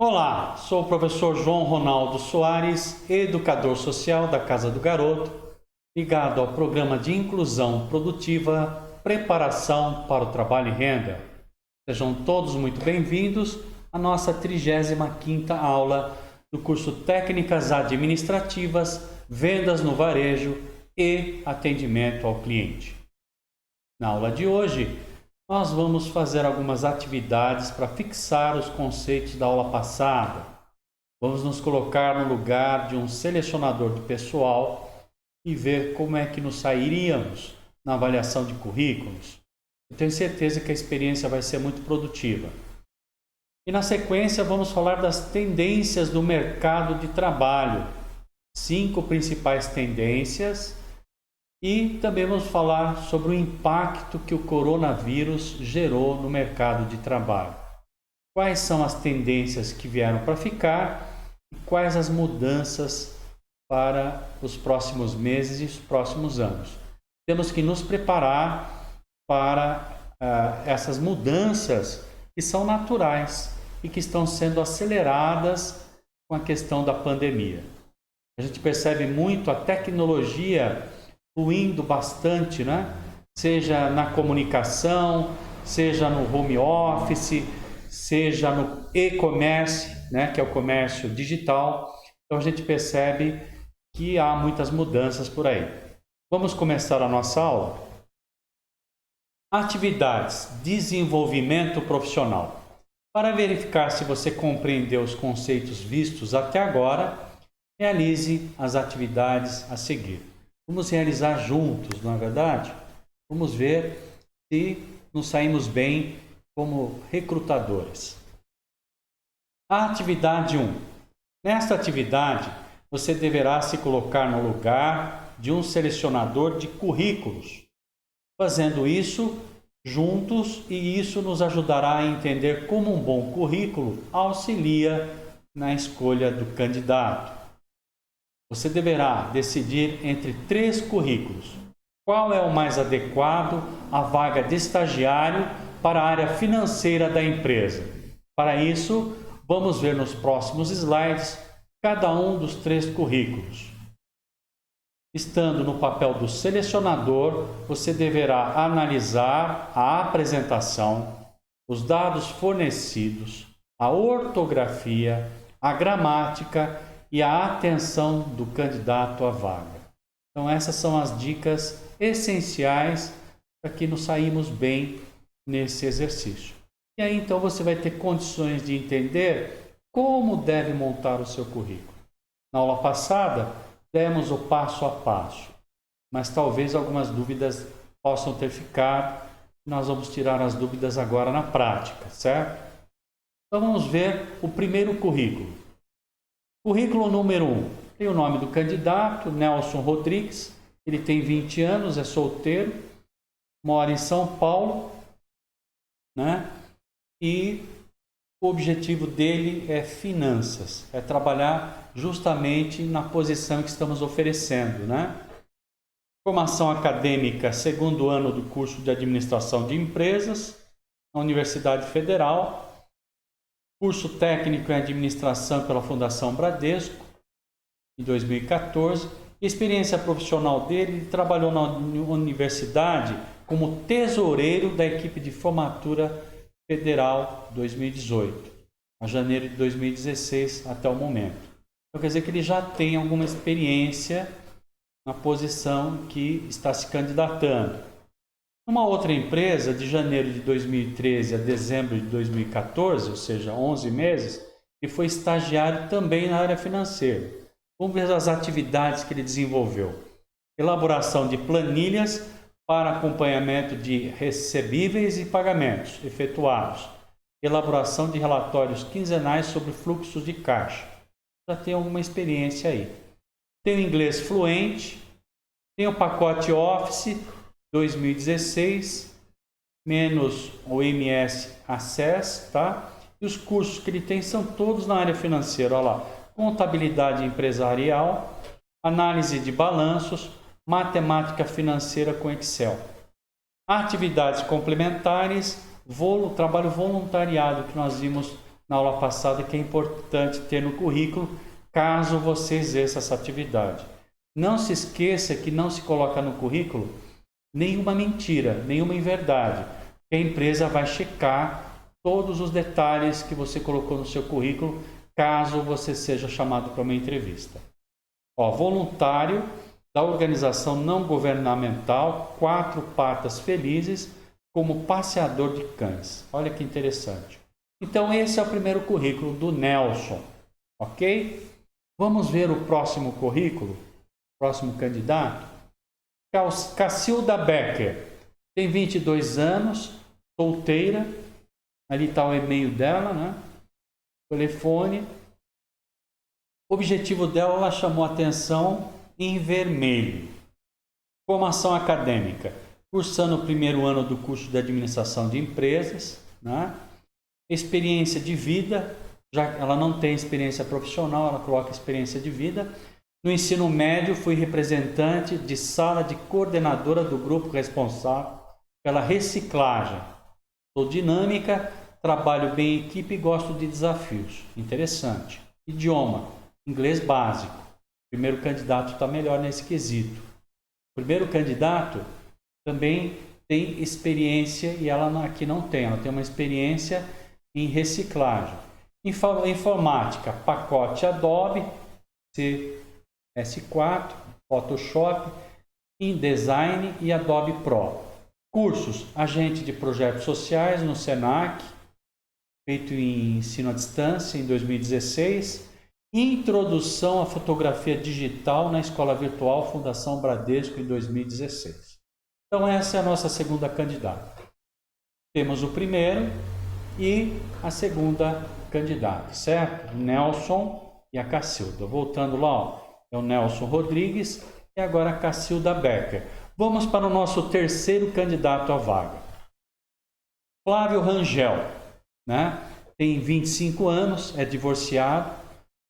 Olá, sou o professor João Ronaldo Soares, educador social da Casa do Garoto, ligado ao programa de inclusão produtiva, preparação para o trabalho e renda. Sejam todos muito bem-vindos à nossa 35ª aula do curso Técnicas Administrativas, Vendas no Varejo e Atendimento ao Cliente. Na aula de hoje, nós vamos fazer algumas atividades para fixar os conceitos da aula passada. Vamos nos colocar no lugar de um selecionador de pessoal e ver como é que nos sairíamos na avaliação de currículos. Eu tenho certeza que a experiência vai ser muito produtiva. E na sequência vamos falar das tendências do mercado de trabalho. 5 principais tendências. E também vamos falar sobre o impacto que o coronavírus gerou no mercado de trabalho. Quais são as tendências que vieram para ficar e quais as mudanças para os próximos meses e os próximos anos. Temos que nos preparar para essas mudanças que são naturais e que estão sendo aceleradas com a questão da pandemia. A gente percebe muito a tecnologia fluindo bastante, né? Seja na comunicação, seja no home office, seja no e-commerce, né? Que é o comércio digital. Então a gente percebe que há muitas mudanças por aí. Vamos começar a nossa aula? Atividades, desenvolvimento profissional. Para verificar se você compreendeu os conceitos vistos até agora, realize as atividades a seguir. Vamos realizar juntos, não é verdade? Vamos ver se nos saímos bem como recrutadores. A atividade 1. Nesta atividade, você deverá se colocar no lugar de um selecionador de currículos. Fazendo isso juntos, e isso nos ajudará a entender como um bom currículo auxilia na escolha do candidato. Você deverá decidir entre 3 currículos. Qual é o mais adequado à vaga de estagiário para a área financeira da empresa? Para isso, vamos ver nos próximos slides cada um dos 3 currículos. Estando no papel do selecionador, você deverá analisar a apresentação, os dados fornecidos, a ortografia, a gramática e a atenção do candidato à vaga. Então essas são as dicas essenciais para que nos saímos bem nesse exercício. E aí então você vai ter condições de entender como deve montar o seu currículo. Na aula passada, demos o passo a passo, mas talvez algumas dúvidas possam ter ficado. Nós vamos tirar as dúvidas agora na prática, certo? Então vamos ver o primeiro currículo. Currículo número 1. Tem o nome do candidato, Nelson Rodrigues. Ele tem 20 anos, é solteiro, mora em São Paulo, né? E o objetivo dele é finanças, é trabalhar justamente na posição que estamos oferecendo, né? Formação acadêmica, 2º ano do curso de Administração de Empresas, na Universidade Federal. Curso técnico em administração pela Fundação Bradesco, em 2014. Experiência profissional dele, ele trabalhou na universidade como tesoureiro da equipe de formatura federal 2018, a janeiro de 2016 até o momento. Então quer dizer que ele já tem alguma experiência na posição que está se candidatando. Numa outra empresa, de janeiro de 2013 a dezembro de 2014, ou seja, 11 meses, ele foi estagiário também na área financeira. Vamos ver as atividades que ele desenvolveu. Elaboração de planilhas para acompanhamento de recebíveis e pagamentos efetuados. Elaboração de relatórios quinzenais sobre fluxos de caixa. Já tem alguma experiência aí. Tem o inglês fluente, tem o pacote Office 2016, menos o MS Access, tá? E os cursos que ele tem são todos na área financeira, olha lá. Contabilidade empresarial, análise de balanços, matemática financeira com Excel. Atividades complementares, trabalho voluntariado que nós vimos na aula passada que é importante ter no currículo caso você exerça essa atividade. Não se esqueça que não se coloca no currículo nenhuma mentira, nenhuma inverdade. A empresa vai checar todos os detalhes que você colocou no seu currículo, caso você seja chamado para uma entrevista. Voluntário da organização não governamental Quatro Patas Felizes como passeador de cães. Olha que interessante. Então esse é o primeiro currículo do Nelson, ok? Vamos ver o próximo currículo, próximo candidato. Cacilda Becker, tem 22 anos, solteira, ali está o e-mail dela, né? Telefone. O objetivo dela, ela chamou atenção em vermelho. Formação acadêmica, cursando o primeiro ano do curso de administração de empresas, né? Experiência de vida, já ela não tem experiência profissional, ela coloca experiência de vida. No ensino médio, fui representante de sala de coordenadora do grupo responsável pela reciclagem. Sou dinâmica, trabalho bem em equipe e gosto de desafios. Interessante. Idioma, inglês básico. O primeiro candidato está melhor nesse quesito. O primeiro candidato também tem experiência e ela aqui não tem. Ela tem uma experiência em reciclagem. Informática, pacote Adobe, CS4, Photoshop, InDesign e Adobe Pro. Cursos, agente de projetos sociais no Senac, feito em ensino à distância em 2016. Introdução à fotografia digital na Escola Virtual Fundação Bradesco em 2016. Então essa é a nossa segunda candidata. Temos o primeiro e a segunda candidata, certo? O Nelson e a Cacilda. Voltando lá, é o Nelson Rodrigues e agora a Cacilda Becker. Vamos para o nosso terceiro candidato à vaga. Flávio Rangel, né? Tem 25 anos, é divorciado,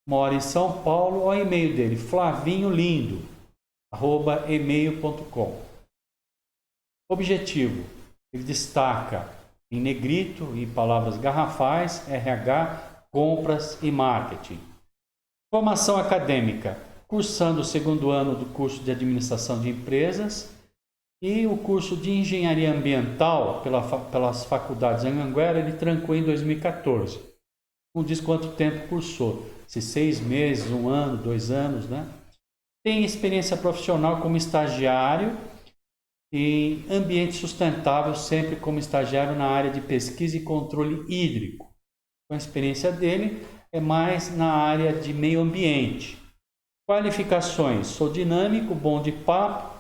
mora em São Paulo. Olha o e-mail dele, flavinholindo@email.com. Objetivo, ele destaca em negrito e palavras garrafais, RH, compras e marketing. Formação acadêmica, cursando o segundo ano do curso de administração de empresas e o curso de engenharia ambiental pelas faculdades Anhanguera, ele trancou em 2014. Não diz quanto tempo cursou, se 6 meses, 1 ano, 2 anos, né? Tem experiência profissional como estagiário em ambiente sustentável, sempre como estagiário na área de pesquisa e controle hídrico. A experiência dele é mais na área de meio ambiente. Qualificações, sou dinâmico, bom de papo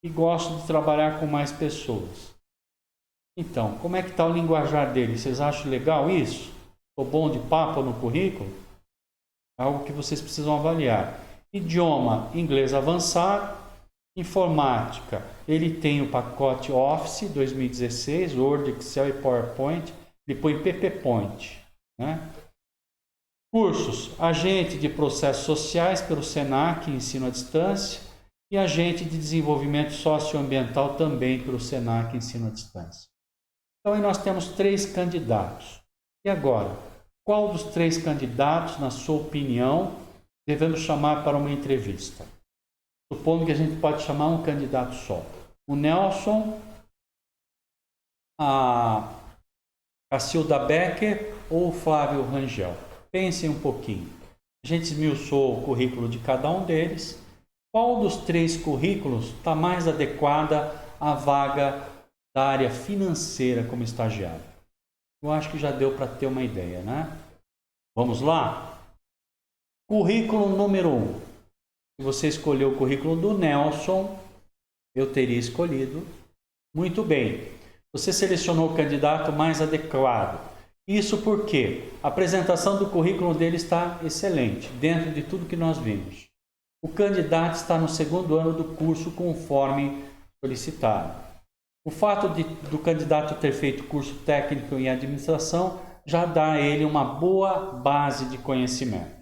e gosto de trabalhar com mais pessoas. Então, como é que está o linguajar dele? Vocês acham legal isso? Sou bom de papo no currículo? Algo que vocês precisam avaliar. Idioma, inglês avançado. Informática, ele tem o pacote Office 2016, Word, Excel e PowerPoint. Ele põe PPPoint, né? Cursos, agente de processos sociais pelo Senac, ensino à distância, e agente de desenvolvimento socioambiental também pelo Senac, ensino à distância. Então, aí nós temos 3 candidatos. E agora, qual dos 3 candidatos, na sua opinião, devemos chamar para uma entrevista? Supondo que a gente pode chamar um candidato só. O Nelson, a Cacilda Becker ou o Flávio Rangel? Pensem um pouquinho. A gente esmiuçou o currículo de cada um deles. Qual dos 3 currículos está mais adequada à vaga da área financeira como estagiário? Eu acho que já deu para ter uma ideia, né? Vamos lá? Currículo número 1. Se você escolheu o currículo do Nelson, eu teria escolhido. Muito bem. Você selecionou o candidato mais adequado. Isso porque a apresentação do currículo dele está excelente, dentro de tudo que nós vimos. O candidato está no segundo ano do curso conforme solicitado. O fato do candidato ter feito curso técnico em administração já dá a ele uma boa base de conhecimento.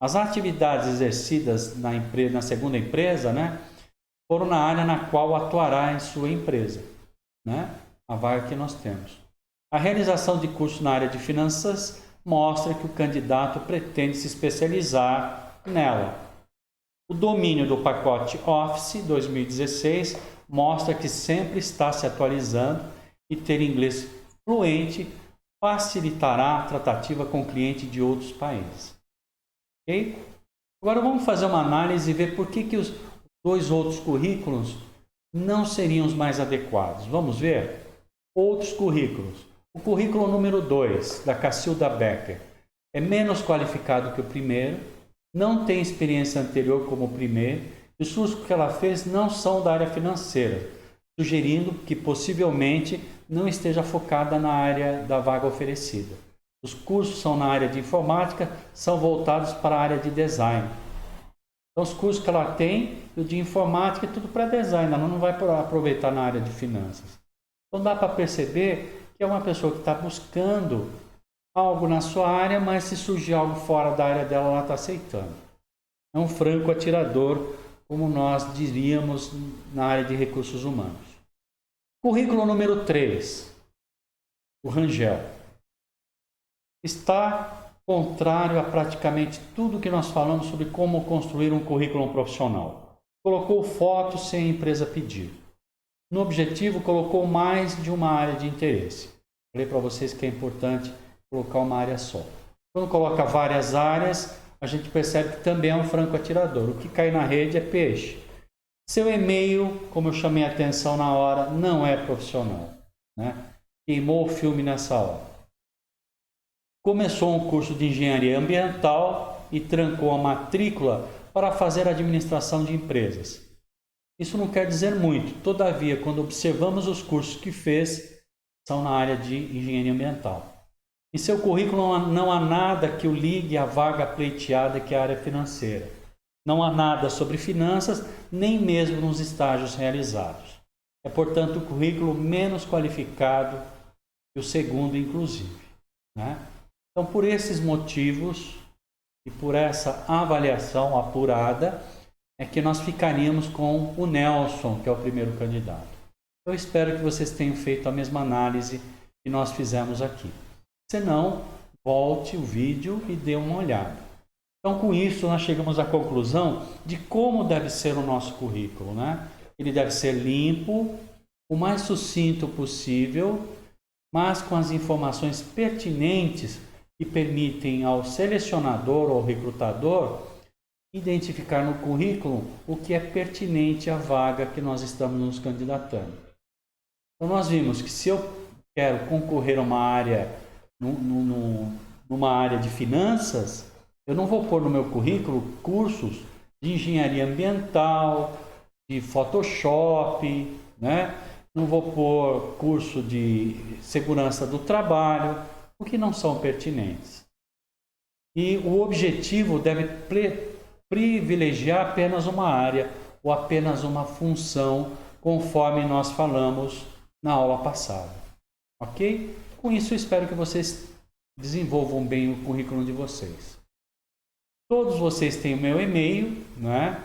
As atividades exercidas na segunda empresa, né, foram na área na qual atuará em sua empresa, né, a vaga que nós temos. A realização de cursos na área de finanças mostra que o candidato pretende se especializar nela. O domínio do pacote Office 2016 mostra que sempre está se atualizando e ter inglês fluente facilitará a tratativa com cliente de outros países. Ok? Agora vamos fazer uma análise e ver por que os dois outros currículos não seriam os mais adequados. Vamos ver? Outros currículos. O currículo número 2, da Cacilda Becker, é menos qualificado que o primeiro, não tem experiência anterior como o primeiro, e os cursos que ela fez não são da área financeira, sugerindo que possivelmente não esteja focada na área da vaga oferecida. Os cursos são na área de informática, são voltados para a área de design. Então, os cursos que ela tem, o de informática, é tudo para design, ela não vai aproveitar na área de finanças. Então, dá para perceber que é uma pessoa que está buscando algo na sua área, mas se surgir algo fora da área dela, ela está aceitando. É um franco atirador, como nós diríamos na área de recursos humanos. Currículo número 3, o Rangel. Está contrário a praticamente tudo que nós falamos sobre como construir um currículo profissional. Colocou fotos sem a empresa pedir. No objetivo, colocou mais de uma área de interesse. Falei para vocês que é importante colocar uma área só. Quando coloca várias áreas, a gente percebe que também é um franco atirador. O que cai na rede é peixe. Seu e-mail, como eu chamei a atenção na hora, não é profissional, né? Queimou o filme nessa hora. Começou um curso de engenharia ambiental e trancou a matrícula para fazer administração de empresas. Isso não quer dizer muito, todavia, quando observamos os cursos que fez, são na área de engenharia ambiental. Em seu currículo não há nada que o ligue à vaga pleiteada que é a área financeira. Não há nada sobre finanças, nem mesmo nos estágios realizados. É, portanto, o currículo menos qualificado que o segundo, inclusive, né? Então, por esses motivos e por essa avaliação apurada, é que nós ficaríamos com o Nelson, que é o primeiro candidato. Eu espero que vocês tenham feito a mesma análise que nós fizemos aqui. Se não, volte o vídeo e dê uma olhada. Então, com isso, nós chegamos à conclusão de como deve ser o nosso currículo, né? Ele deve ser limpo, o mais sucinto possível, mas com as informações pertinentes que permitem ao selecionador ou recrutador identificar no currículo o que é pertinente à vaga que nós estamos nos candidatando. Então, nós vimos que se eu quero concorrer a uma área, numa área de finanças, eu não vou pôr no meu currículo cursos de engenharia ambiental, de Photoshop, né? Não vou pôr curso de segurança do trabalho, porque não são pertinentes. E o objetivo deve privilegiar apenas uma área ou apenas uma função, conforme nós falamos na aula passada. Ok? Com isso, eu espero que vocês desenvolvam bem o currículo de vocês. Todos vocês têm o meu e-mail, né?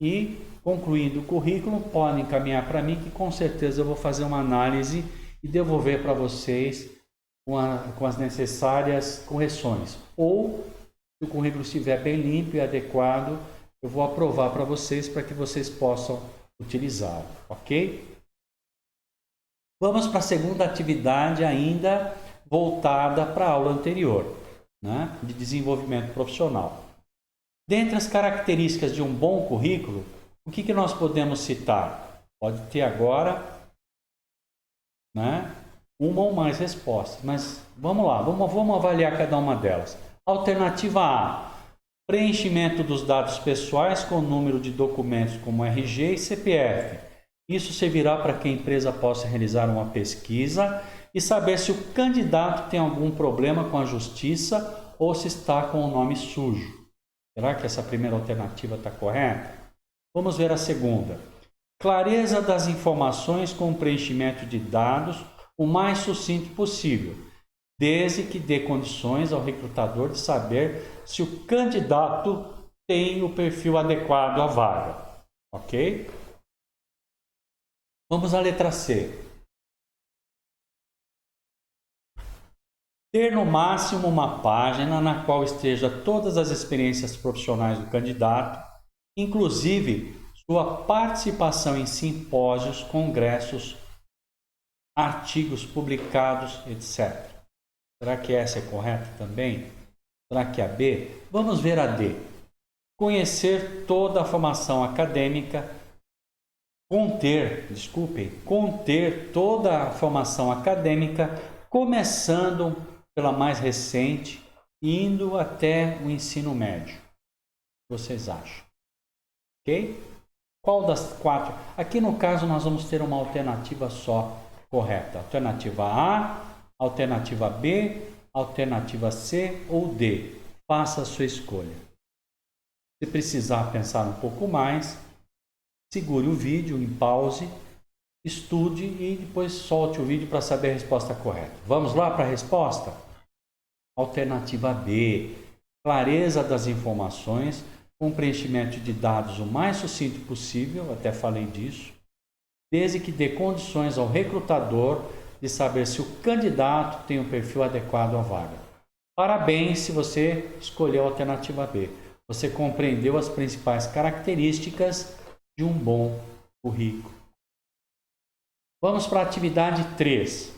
E, concluindo o currículo, podem encaminhar para mim, que com certeza eu vou fazer uma análise e devolver para vocês com as necessárias correções. Ou, se o currículo estiver bem limpo e adequado, eu vou aprovar para vocês, para que vocês possam utilizá-lo, ok? Vamos para a segunda atividade, ainda voltada para a aula anterior, né? De desenvolvimento profissional. Dentre as características de um bom currículo, o que nós podemos citar? Pode ter agora, né, uma ou mais respostas, mas vamos lá, vamos avaliar cada uma delas. Alternativa A, preenchimento dos dados pessoais com o número de documentos como RG e CPF. Isso servirá para que a empresa possa realizar uma pesquisa e saber se o candidato tem algum problema com a justiça ou se está com o nome sujo. Será que essa primeira alternativa está correta? Vamos ver a segunda. Clareza das informações com o preenchimento de dados o mais sucinto possível, desde que dê condições ao recrutador de saber se o candidato tem o perfil adequado à vaga. Ok? Vamos à letra C. Ter no máximo uma página na qual esteja todas as experiências profissionais do candidato, inclusive sua participação em simpósios, congressos, artigos publicados, etc. Será que essa é correta também? Será que é a B? Vamos ver a D. Conhecer toda a formação acadêmica, conter toda a formação acadêmica, começando pela mais recente, indo até o ensino médio. O que vocês acham? Ok? Qual das 4? Aqui no caso nós vamos ter uma alternativa só correta. Alternativa A, alternativa B, alternativa C ou D. Faça a sua escolha. Se precisar pensar um pouco mais, segure o vídeo em pause, estude e depois solte o vídeo para saber a resposta correta. Vamos lá para a resposta? Alternativa B. Clareza das informações, com preenchimento de dados o mais sucinto possível, até falei disso, desde que dê condições ao recrutador de saber se o candidato tem um perfil adequado à vaga. Parabéns se você escolheu a alternativa B. Você compreendeu as principais características de um bom currículo. Vamos para a atividade 3.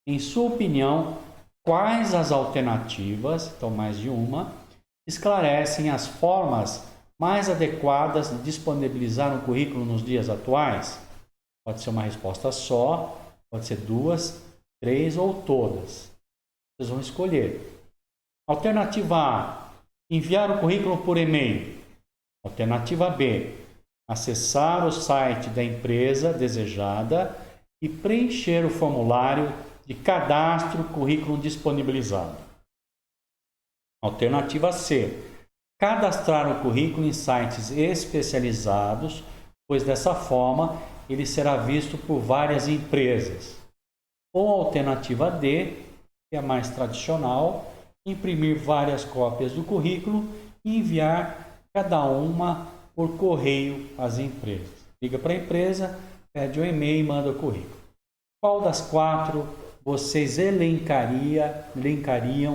Em sua opinião, quais as alternativas, então mais de uma, esclarecem as formas mais adequadas de disponibilizar um currículo nos dias atuais? Pode ser uma resposta só, pode ser 2, 3 ou todas. Vocês vão escolher. Alternativa A, enviar o currículo por e-mail. Alternativa B, acessar o site da empresa desejada e preencher o formulário de cadastro currículo disponibilizado. Alternativa C, cadastrar o currículo em sites especializados, pois dessa forma ele será visto por várias empresas. Ou alternativa D, que é mais tradicional, imprimir várias cópias do currículo e enviar cada uma por correio às empresas. Liga para a empresa, pede o e-mail e manda o currículo. Qual das 4 vocês elencariam,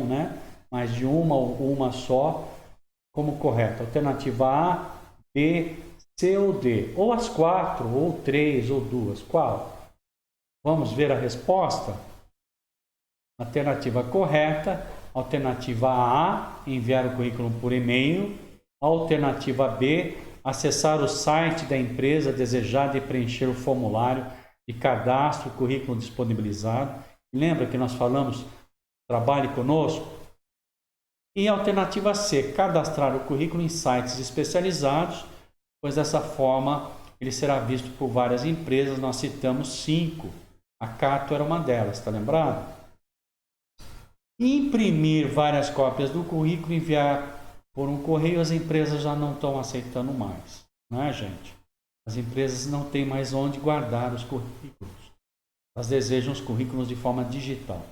né? Mais de uma ou uma só, como correta? Alternativa A, B, C ou D? Ou as 4, ou 3, ou 2. Qual? Vamos ver a resposta? Alternativa correta. Alternativa A, enviar o currículo por e-mail. Alternativa B, acessar o site da empresa desejada e preencher o formulário de cadastro, currículo disponibilizado. Lembra que nós falamos, trabalhe conosco? E alternativa C, cadastrar o currículo em sites especializados, pois dessa forma ele será visto por várias empresas. Nós citamos 5. A Cato era uma delas, está lembrado? Imprimir várias cópias do currículo e enviar por um correio, as empresas já não estão aceitando mais, não é, gente? As empresas não têm mais onde guardar os currículos. Elas desejam os currículos de forma digital.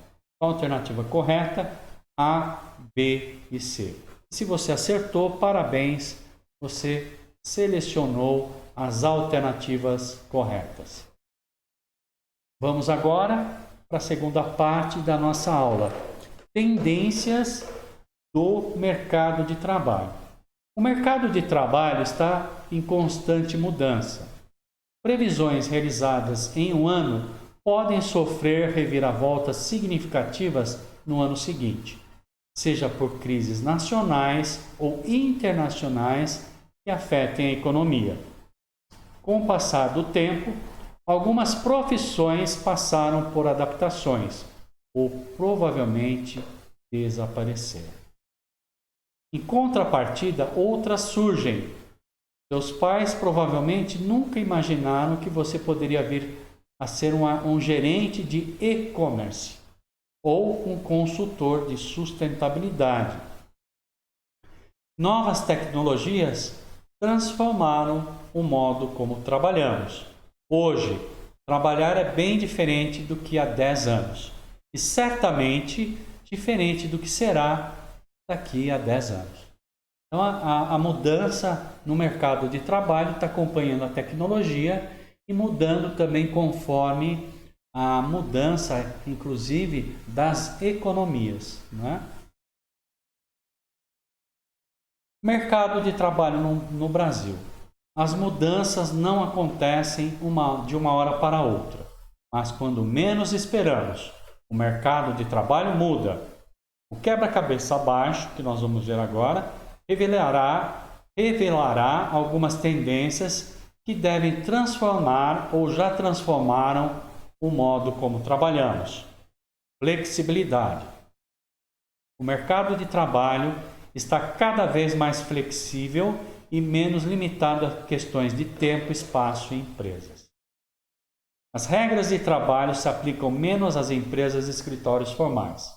A alternativa correta, A, B e C. Se você acertou, parabéns, você selecionou as alternativas corretas. Vamos agora para a segunda parte da nossa aula. Tendências do mercado de trabalho. O mercado de trabalho está em constante mudança. Previsões realizadas em um ano podem sofrer reviravoltas significativas no ano seguinte, seja por crises nacionais ou internacionais que afetem a economia. Com o passar do tempo, algumas profissões passaram por adaptações ou provavelmente desapareceram. Em contrapartida, outras surgem. Seus pais provavelmente nunca imaginaram que você poderia vir a ser um gerente de e-commerce ou um consultor de sustentabilidade. Novas tecnologias transformaram o modo como trabalhamos. Hoje, trabalhar é bem diferente do que há 10 anos e certamente diferente do que será daqui a 10 anos. Então, a mudança no mercado de trabalho está acompanhando a tecnologia e mudando também conforme a mudança, inclusive, das economias, né? Mercado de trabalho no Brasil. As mudanças não acontecem de uma hora para outra, mas quando menos esperamos, o mercado de trabalho muda. O quebra-cabeça abaixo, que nós vamos ver agora, revelará algumas tendências que devem transformar ou já transformaram o modo como trabalhamos. Flexibilidade. O mercado de trabalho está cada vez mais flexível e menos limitado a questões de tempo, espaço e empresas. As regras de trabalho se aplicam menos às empresas e escritórios formais.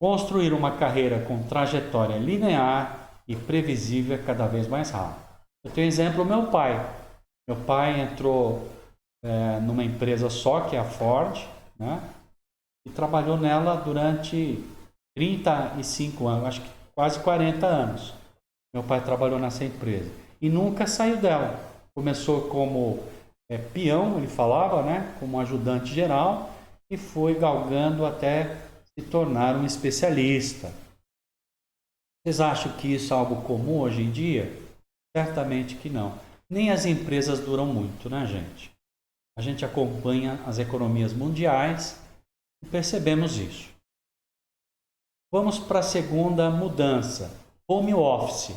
Construir uma carreira com trajetória linear e previsível é cada vez mais raro. Eu tenho exemplo do meu pai. Meu pai entrou numa empresa só, que é a Ford, né? E trabalhou nela durante 35 anos, acho que quase 40 anos. Meu pai trabalhou nessa empresa e nunca saiu dela. Começou como peão, ele falava, né? Como ajudante geral, e foi galgando até se tornar um especialista. Vocês acham que isso é algo comum hoje em dia? Certamente que não. Nem as empresas duram muito, né, gente? A gente acompanha as economias mundiais e percebemos isso. Vamos para a segunda mudança, home office.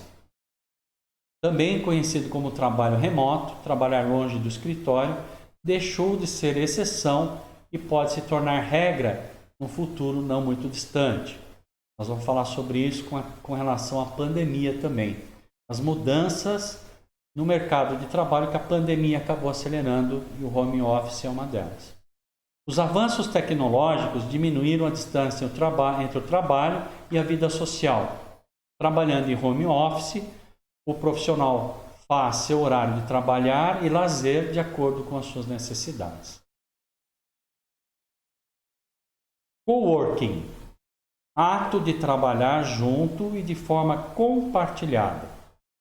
Também conhecido como trabalho remoto, trabalhar longe do escritório, deixou de ser exceção e pode se tornar regra no futuro não muito distante. Nós vamos falar sobre isso com relação à pandemia também. As mudanças no mercado de trabalho que a pandemia acabou acelerando e o home office é uma delas. Os avanços tecnológicos diminuíram a distância entre o trabalho e a vida social. Trabalhando em home office, o profissional faz seu horário de trabalhar e lazer de acordo com as suas necessidades. Coworking. Ato de trabalhar junto e de forma compartilhada.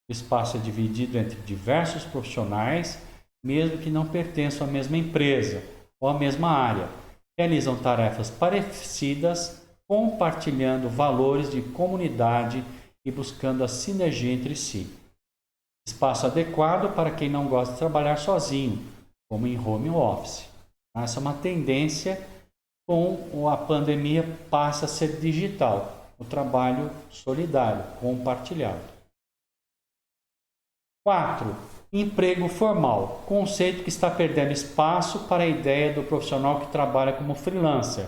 O espaço é dividido entre diversos profissionais, mesmo que não pertençam à mesma empresa ou à mesma área. Realizam tarefas parecidas, compartilhando valores de comunidade e buscando a sinergia entre si. Espaço adequado para quem não gosta de trabalhar sozinho, como em home office. Essa é uma tendência. Com a pandemia passa a ser digital, o trabalho solidário, compartilhado. 4. Emprego formal, conceito que está perdendo espaço para a ideia do profissional que trabalha como freelancer.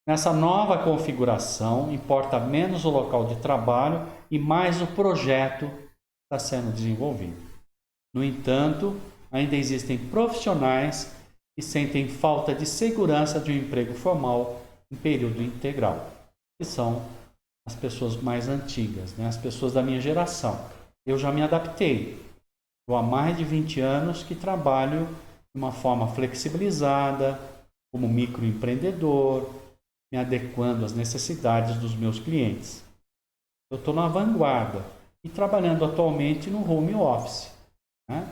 Nessa nova configuração, importa menos o local de trabalho e mais o projeto que está sendo desenvolvido. No entanto, ainda existem profissionais que sentem falta de segurança de um emprego formal em período integral, que são as pessoas mais antigas, né? As pessoas da minha geração. Eu já me adaptei. Eu há mais de 20 anos que trabalho de uma forma flexibilizada, como microempreendedor, me adequando às necessidades dos meus clientes. Eu estou na vanguarda e trabalhando atualmente no home office, né?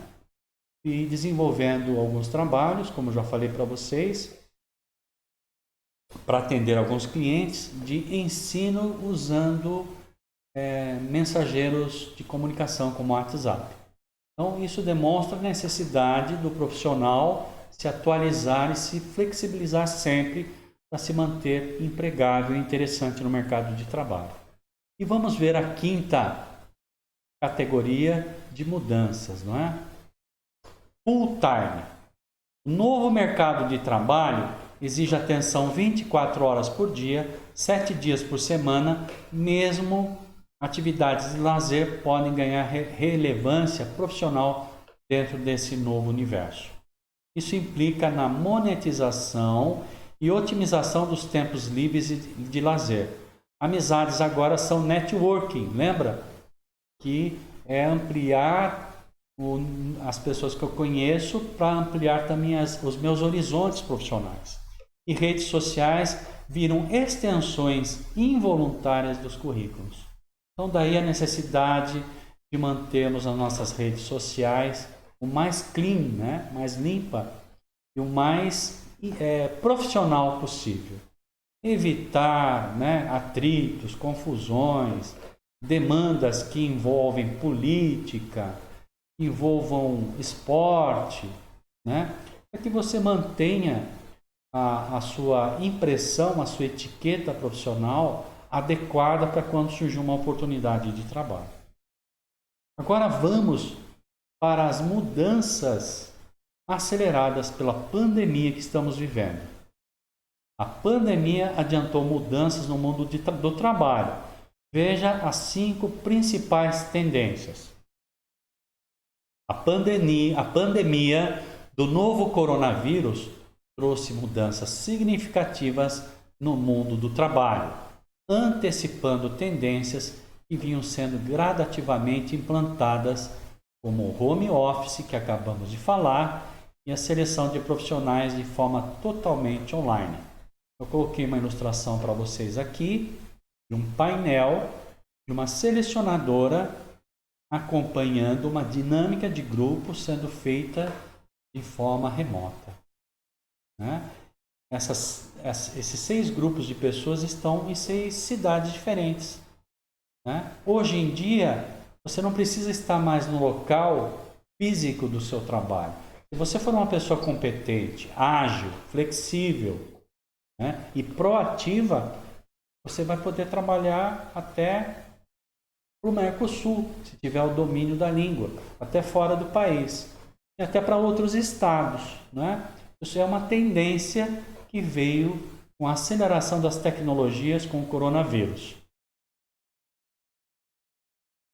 E desenvolvendo alguns trabalhos, como eu já falei para vocês, para atender alguns clientes de ensino usando mensageiros de comunicação como o WhatsApp. Então, isso demonstra a necessidade do profissional se atualizar e se flexibilizar sempre para se manter empregável e interessante no mercado de trabalho. E vamos ver a quinta categoria de mudanças, não é? Full time. O novo mercado de trabalho exige atenção 24 horas por dia, 7 dias por semana, mesmo atividades de lazer podem ganhar relevância profissional dentro desse novo universo. Isso implica na monetização e otimização dos tempos livres de lazer. Amizades agora são networking, lembra? Que é ampliar as pessoas que eu conheço para ampliar também os meus horizontes profissionais. E redes sociais viram extensões involuntárias dos currículos. Então daí a necessidade de mantermos as nossas redes sociais o mais clean, né? Mais limpa e o mais profissional possível. Evitar, né, atritos, confusões, demandas que envolvem política, envolvam esporte, né, para que você mantenha a sua impressão, a sua etiqueta profissional adequada para quando surgir uma oportunidade de trabalho. Agora vamos para as mudanças aceleradas pela pandemia que estamos vivendo. A pandemia adiantou mudanças no mundo do trabalho. Veja as 5 principais tendências. A pandemia do novo coronavírus trouxe mudanças significativas no mundo do trabalho, antecipando tendências que vinham sendo gradativamente implantadas, como o home office, que acabamos de falar, e a seleção de profissionais de forma totalmente online. Eu coloquei uma ilustração para vocês aqui, de um painel de uma selecionadora acompanhando uma dinâmica de grupo sendo feita de forma remota. Né? Esses 6 grupos de pessoas estão em 6 cidades diferentes. Né? Hoje em dia, você não precisa estar mais no local físico do seu trabalho. Se você for uma pessoa competente, ágil, flexível, né, e proativa, você vai poder trabalhar até para o Mercosul, se tiver o domínio da língua, até fora do país, e até para outros estados. Né? Isso é uma tendência que veio com a aceleração das tecnologias com o coronavírus.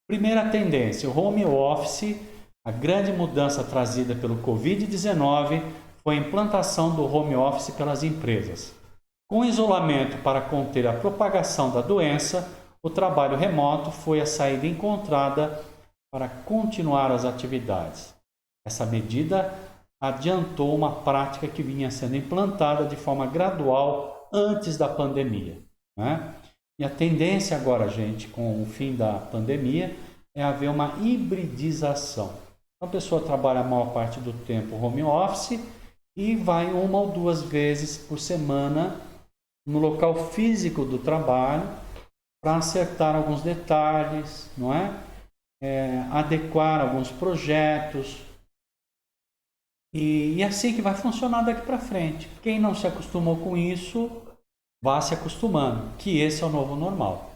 Primeira tendência, o home office. A grande mudança trazida pelo Covid-19 foi a implantação do home office pelas empresas. Com o isolamento para conter a propagação da doença, o trabalho remoto foi a saída encontrada para continuar as atividades. Essa medida adiantou uma prática que vinha sendo implantada de forma gradual antes da pandemia. Né? E a tendência agora, gente, com o fim da pandemia, é haver uma hibridização. Então, a pessoa trabalha a maior parte do tempo home office e vai 1 ou 2 vezes por semana no local físico do trabalho para acertar alguns detalhes, não é? Adequar alguns projetos. E assim que vai funcionar daqui para frente. Quem não se acostumou com isso, vá se acostumando, que esse é o novo normal.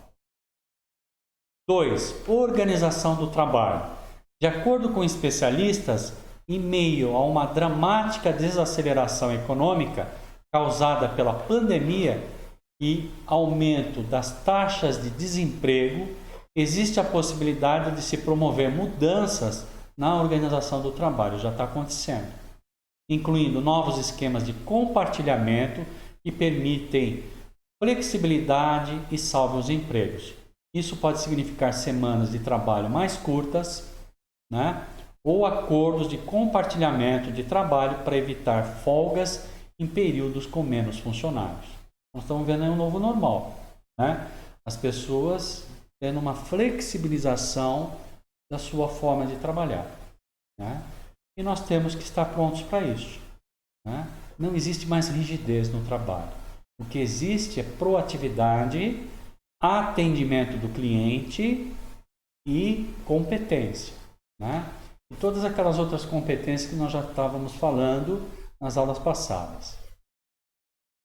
2. Organização do trabalho. De acordo com especialistas, em meio a uma dramática desaceleração econômica causada pela pandemia e aumento das taxas de desemprego, existe a possibilidade de se promover mudanças na organização do trabalho. Já está acontecendo, incluindo novos esquemas de compartilhamento que permitem flexibilidade e salvam os empregos. Isso pode significar semanas de trabalho mais curtas, né? Ou acordos de compartilhamento de trabalho para evitar folgas em períodos com menos funcionários. Nós estamos vendo aí um novo normal. Né? As pessoas tendo uma flexibilização da sua forma de trabalhar. Né? E nós temos que estar prontos para isso. Né? Não existe mais rigidez no trabalho. O que existe é proatividade, atendimento do cliente e competência. Né? E todas aquelas outras competências que nós já estávamos falando nas aulas passadas.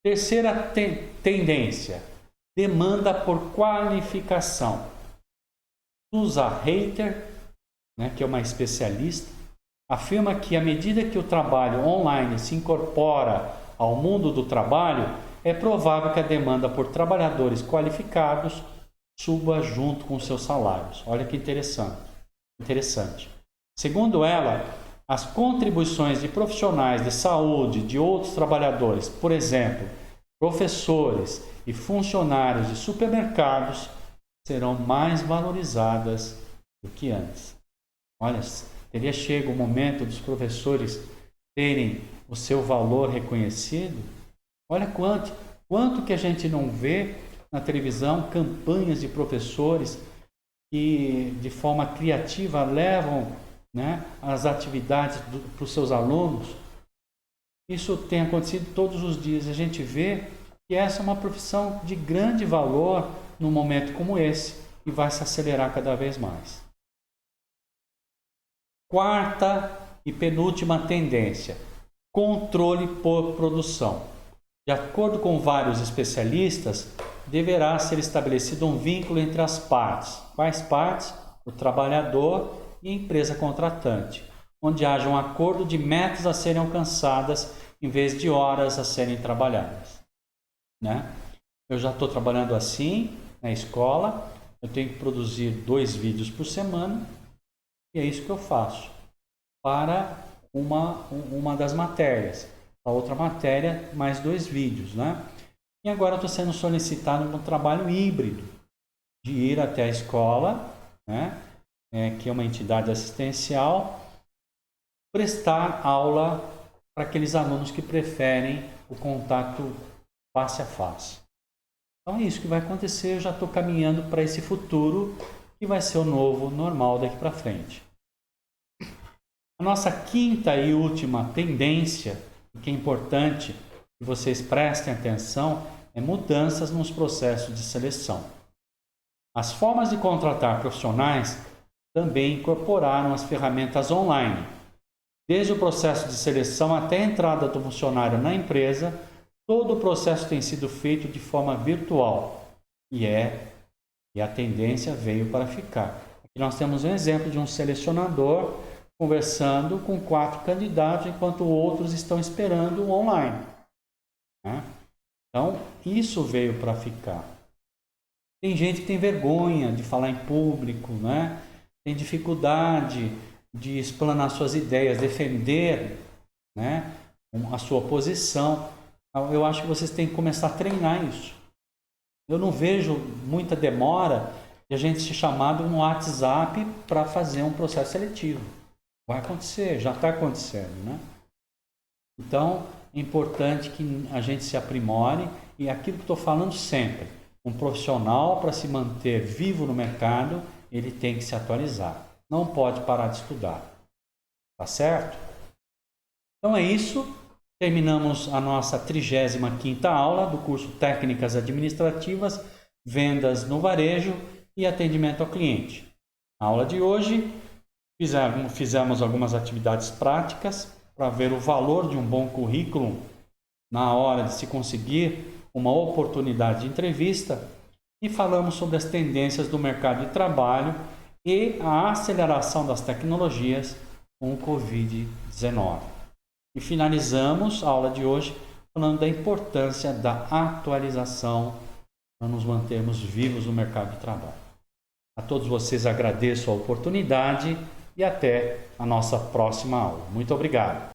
Terceira tendência, demanda por qualificação. Susan Reiter, né, que é uma especialista, afirma que à medida que o trabalho online se incorpora ao mundo do trabalho, é provável que a demanda por trabalhadores qualificados suba junto com seus salários. Olha que interessante. Segundo ela, as contribuições de profissionais de saúde de outros trabalhadores, por exemplo, professores e funcionários de supermercados, serão mais valorizadas do que antes. Olha, teria chegado o momento dos professores terem o seu valor reconhecido? Olha quanto que a gente não vê na televisão campanhas de professores que de forma criativa levam, né, as atividades para os seus alunos Isso tem acontecido todos os dias. A gente vê que essa é uma profissão de grande valor num momento como esse e vai se acelerar cada vez mais. Quarta e penúltima tendência: controle por produção. De acordo com vários especialistas, deverá ser estabelecido um vínculo entre as partes. Quais partes? O trabalhador e a empresa contratante, onde haja um acordo de metas a serem alcançadas em vez de horas a serem trabalhadas. Né? Eu já estou trabalhando assim na escola, eu tenho que produzir 2 vídeos por semana e é isso que eu faço para uma das matérias. A outra matéria, mais 2 vídeos, né? E agora estou sendo solicitado para um trabalho híbrido, de ir até a escola, né? Que é uma entidade assistencial, prestar aula para aqueles alunos que preferem o contato face a face. Então é isso que vai acontecer, eu já estou caminhando para esse futuro que vai ser o novo normal daqui para frente. A nossa quinta e última tendência, que é importante que vocês prestem atenção, é mudanças nos processos de seleção. As formas de contratar profissionais também incorporaram as ferramentas online. Desde o processo de seleção até a entrada do funcionário na empresa, todo o processo tem sido feito de forma virtual e a tendência veio para ficar. Aqui nós temos um exemplo de um selecionador conversando com 4 candidatos, enquanto outros estão esperando online. Né? Então, isso veio para ficar. Tem gente que tem vergonha de falar em público, né? Tem dificuldade de explanar suas ideias, defender, né, a sua posição. Eu acho que vocês têm que começar a treinar isso. Eu não vejo muita demora de a gente ser chamado no WhatsApp para fazer um processo seletivo. Vai acontecer, já está acontecendo, né? Então, é importante que a gente se aprimore e aquilo que estou falando sempre, um profissional para se manter vivo no mercado, ele tem que se atualizar. Não pode parar de estudar. Tá certo? Então é isso. Terminamos a nossa 35ª aula do curso Técnicas Administrativas, Vendas no Varejo e Atendimento ao Cliente. Na aula de hoje, fizemos algumas atividades práticas para ver o valor de um bom currículo na hora de se conseguir uma oportunidade de entrevista e falamos sobre as tendências do mercado de trabalho e a aceleração das tecnologias com o Covid-19. E finalizamos a aula de hoje falando da importância da atualização para nos mantermos vivos no mercado de trabalho. A todos vocês agradeço a oportunidade e até a nossa próxima aula. Muito obrigado.